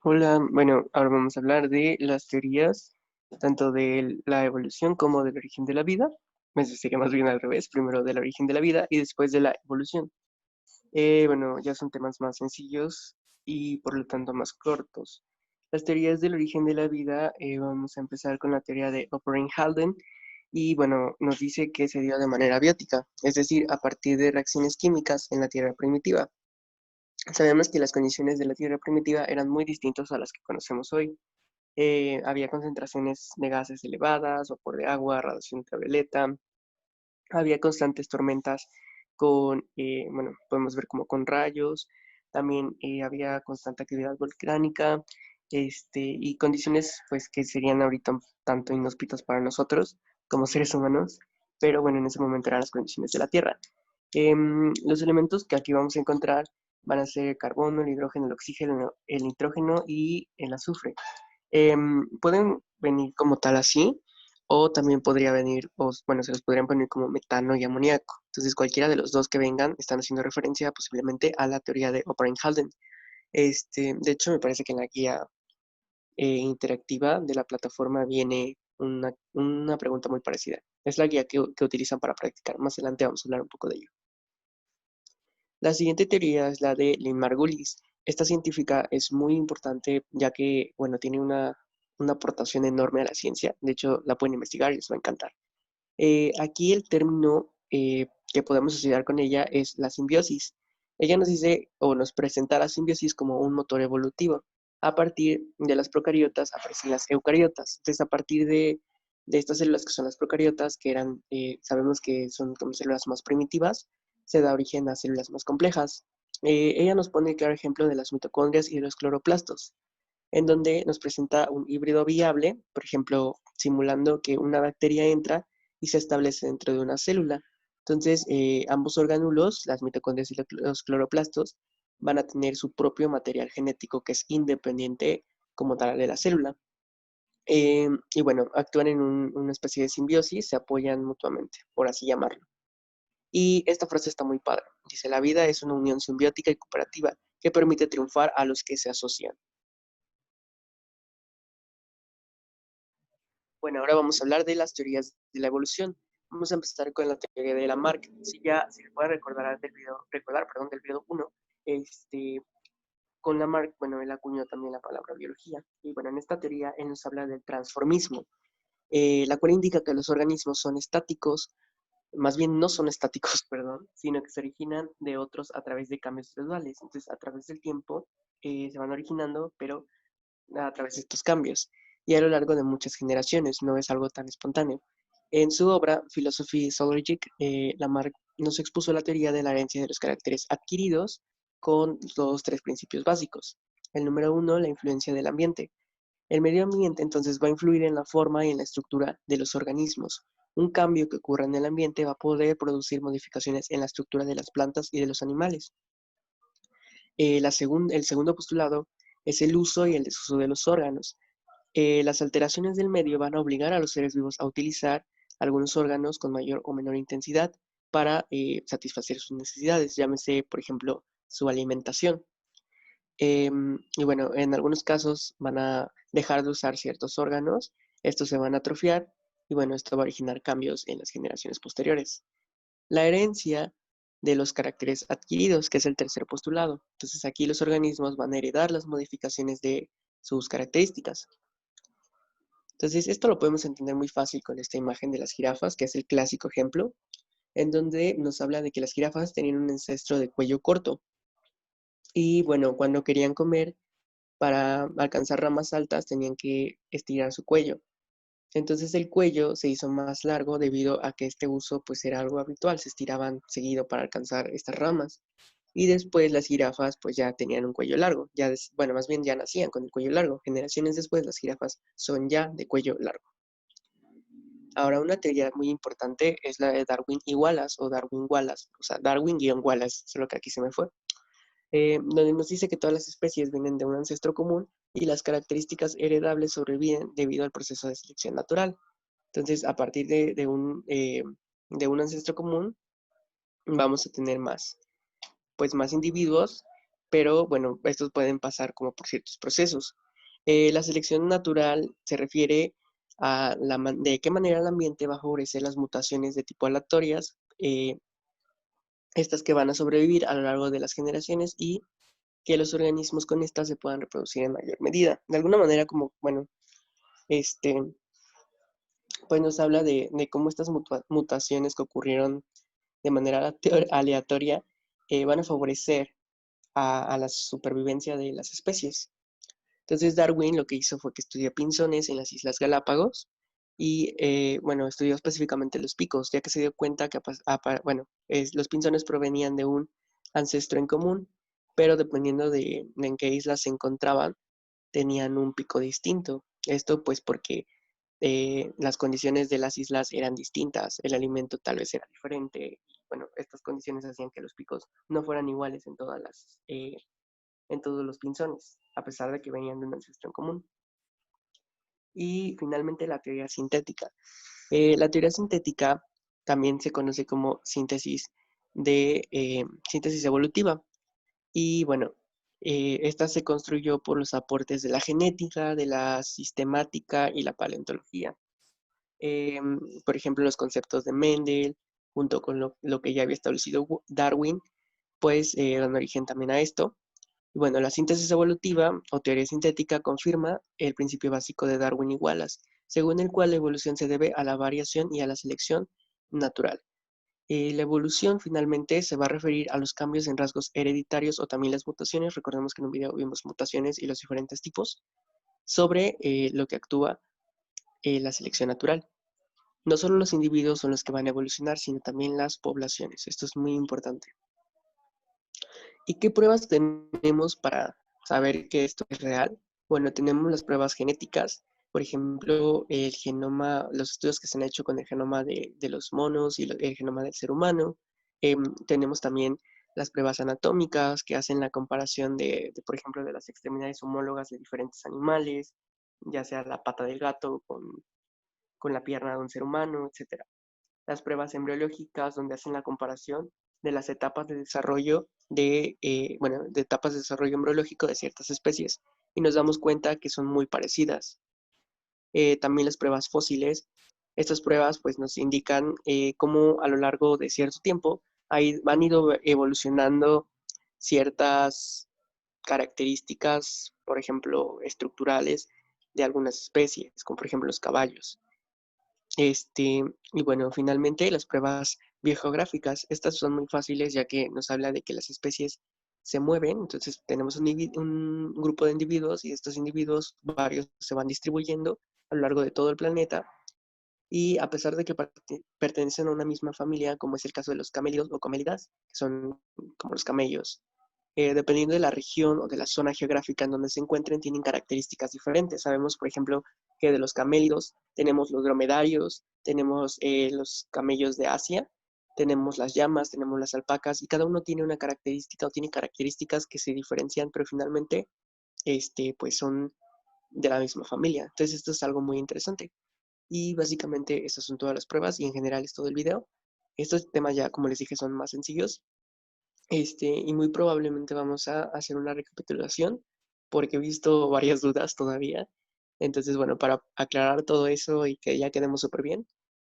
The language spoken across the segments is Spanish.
Hola, bueno, ahora vamos a hablar de las teorías, tanto de la evolución como del origen de la vida. Me sería más bien al revés, primero del origen de la vida y después de la evolución. Bueno, ya son temas más sencillos y por lo tanto más cortos. Las teorías del origen de la vida, vamos a empezar con la teoría de O'Brien-Halden y bueno, nos dice que se dio de manera biótica, es decir, a partir de reacciones químicas en la Tierra primitiva. Sabemos que las condiciones de la Tierra primitiva eran muy distintas a las que conocemos hoy. Había concentraciones de gases elevadas, vapor de agua, radiación ultravioleta, había constantes tormentas con, bueno, podemos ver como con rayos, también había constante actividad volcánica, y condiciones pues que serían ahorita un tanto inhóspitas para nosotros como seres humanos, pero bueno, en ese momento eran las condiciones de la Tierra. Los elementos que aquí vamos a encontrar van a ser el carbono, el hidrógeno, el oxígeno, el nitrógeno y el azufre. Pueden venir como tal así, o también podría venir, o, bueno, se los podrían poner como metano y amoníaco. Entonces, cualquiera de los dos que vengan están haciendo referencia posiblemente a la teoría de O'Brien-Halden. De hecho, me parece que en la guía interactiva de la plataforma viene una pregunta muy parecida. Es la guía que utilizan para practicar. Más adelante vamos a hablar un poco de ello. La siguiente teoría es la de Lynn-Margulis. Esta científica es muy importante ya que, bueno, tiene una aportación enorme a la ciencia. De hecho, la pueden investigar y les va a encantar. Aquí el término que podemos asociar con ella es la simbiosis. Ella nos dice o nos presenta la simbiosis como un motor evolutivo. A partir de las procariotas aparecen las eucariotas. Entonces, a partir de estas células que son las procariotas, que eran, sabemos que son como células más primitivas, se da origen a células más complejas. Ella nos pone el claro ejemplo de las mitocondrias y de los cloroplastos, en donde nos presenta un híbrido viable, por ejemplo, simulando que una bacteria entra y se establece dentro de una célula. Entonces, ambos orgánulos, las mitocondrias y los cloroplastos, van a tener su propio material genético que es independiente como tal de la célula. Y bueno, actúan en una especie de simbiosis, se apoyan mutuamente, por así llamarlo. Y esta frase está muy padre. Dice, la vida es una unión simbiótica y cooperativa que permite triunfar a los que se asocian. Bueno, ahora vamos a hablar de las teorías de la evolución. Vamos a empezar con la teoría de Lamarck. Si ya se puede recordar perdón, del video uno, este, con Lamarck, bueno, él acuñó también la palabra biología. Y bueno, en esta teoría él nos habla del transformismo, la cual indica que los organismos son estáticos, más bien no son estáticos, perdón, sino que se originan de otros a través de cambios graduales. Entonces, a través del tiempo se van originando, pero a través de estos cambios y a lo largo de muchas generaciones, no es algo tan espontáneo. En su obra Philosophy Zoologique, Lamarck nos expuso la teoría de la herencia de los caracteres adquiridos con los tres principios básicos. El número uno, la influencia del ambiente. El medio ambiente entonces va a influir en la forma y en la estructura de los organismos. Un cambio que ocurra en el ambiente va a poder producir modificaciones en la estructura de las plantas y de los animales. El segundo postulado es el uso y el desuso de los órganos. Las alteraciones del medio van a obligar a los seres vivos a utilizar algunos órganos con mayor o menor intensidad para satisfacer sus necesidades, llámese, por ejemplo, su alimentación. Y bueno, en algunos casos van a dejar de usar ciertos órganos, estos se van a atrofiar y bueno, esto va a originar cambios en las generaciones posteriores. La herencia de los caracteres adquiridos, que es el tercer postulado. Entonces aquí los organismos van a heredar las modificaciones de sus características. Entonces, esto lo podemos entender muy fácil con esta imagen de las jirafas, que es el clásico ejemplo, en donde nos habla de que las jirafas tenían un ancestro de cuello corto. Y bueno, cuando querían comer, para alcanzar ramas altas, tenían que estirar su cuello. Entonces el cuello se hizo más largo debido a que este uso pues era algo habitual, se estiraban seguido para alcanzar estas ramas. Y después las jirafas pues ya tenían un cuello largo, bueno, más bien ya nacían con el cuello largo. Generaciones después las jirafas son ya de cuello largo. Ahora, una teoría muy importante es la de Darwin y Wallace, o Darwin-Wallace, o sea, Darwin-Wallace, solo que aquí se me fue, donde nos dice que todas las especies vienen de un ancestro común y las características heredables sobreviven debido al proceso de selección natural. Entonces, a partir de un ancestro común, vamos a tener más, pues más individuos pero bueno, estos pueden pasar como por ciertos procesos. La selección natural se refiere a de qué manera el ambiente va a favorecer las mutaciones de tipo aleatorias, estas que van a sobrevivir a lo largo de las generaciones y que los organismos con estas se puedan reproducir en mayor medida. De alguna manera, como, bueno, este, pues nos habla de cómo estas mutaciones que ocurrieron de manera aleatoria van a favorecer a la supervivencia de las especies. Entonces Darwin lo que hizo fue que estudió pinzones en las Islas Galápagos y, bueno, estudió específicamente los picos, ya que se dio cuenta que, bueno, los pinzones provenían de un ancestro en común, pero dependiendo de en qué islas se encontraban, tenían un pico distinto. Esto pues porque las condiciones de las islas eran distintas, el alimento tal vez era diferente, y bueno, estas condiciones hacían que los picos no fueran iguales en todos los pinzones, a pesar de que venían de un ancestro en común. Y finalmente la teoría sintética. La teoría sintética también se conoce como síntesis evolutiva. Y bueno, esta se construyó por los aportes de la genética, de la sistemática y la paleontología. Por ejemplo, los conceptos de Mendel, junto con lo que ya había establecido Darwin, pues dan origen también a esto. Y bueno, la síntesis evolutiva o teoría sintética confirma el principio básico de Darwin y Wallace, según el cual la evolución se debe a la variación y a la selección natural. La evolución finalmente se va a referir a los cambios en rasgos hereditarios o también las mutaciones. Recordemos que en un video vimos mutaciones y los diferentes tipos sobre lo que actúa la selección natural. No solo los individuos son los que van a evolucionar, sino también las poblaciones. Esto es muy importante. ¿Y qué pruebas tenemos para saber que esto es real? Bueno, tenemos las pruebas genéticas, por ejemplo, el genoma, los estudios que se han hecho con el genoma de los monos y el genoma del ser humano. Tenemos también las pruebas anatómicas que hacen la comparación por ejemplo, de las extremidades homólogas de diferentes animales, ya sea la pata del gato con la pierna de un ser humano, etc. Las pruebas embriológicas, donde hacen la comparación de las etapas de desarrollo de etapas de desarrollo embriológico de ciertas especies y nos damos cuenta que son muy parecidas. También las pruebas fósiles. Estas pruebas pues nos indican cómo a lo largo de cierto tiempo han ido evolucionando ciertas características, por ejemplo, estructurales de algunas especies, como por ejemplo los caballos. Y bueno, finalmente las pruebas biogeográficas, estas son muy fáciles ya que nos habla de que las especies se mueven, entonces tenemos un grupo de individuos y estos individuos, varios se van distribuyendo a lo largo de todo el planeta y a pesar de que pertenecen a una misma familia, como es el caso de los camélidos o camélidas, que son como los camellos, dependiendo de la región o de la zona geográfica en donde se encuentren, tienen características diferentes. Sabemos, por ejemplo, que de los camélidos tenemos los dromedarios, tenemos los camellos de Asia, tenemos las llamas, tenemos las alpacas, y cada uno tiene una característica o tiene características que se diferencian, pero finalmente pues son de la misma familia. Entonces esto es algo muy interesante. Y básicamente estas son todas las pruebas y en general es todo el video. Estos temas ya, como les dije, son más sencillos. Y muy probablemente vamos a hacer una recapitulación porque he visto varias dudas todavía. Entonces, bueno, para aclarar todo eso y que ya quedemos súper bien,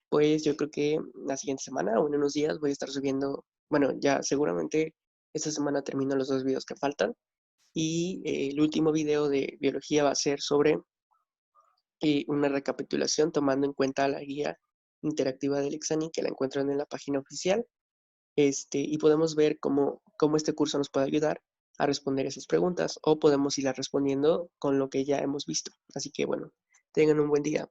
pues yo creo que la siguiente semana o en unos días voy a estar subiendo, bueno, ya seguramente esta semana termino los 2 videos que faltan y el último video de biología va a ser sobre una recapitulación tomando en cuenta la guía interactiva del Exani que la encuentran en la página oficial y podemos ver cómo este curso nos puede ayudar a responder esas preguntas o podemos irlas respondiendo con lo que ya hemos visto. Así que bueno, tengan un buen día.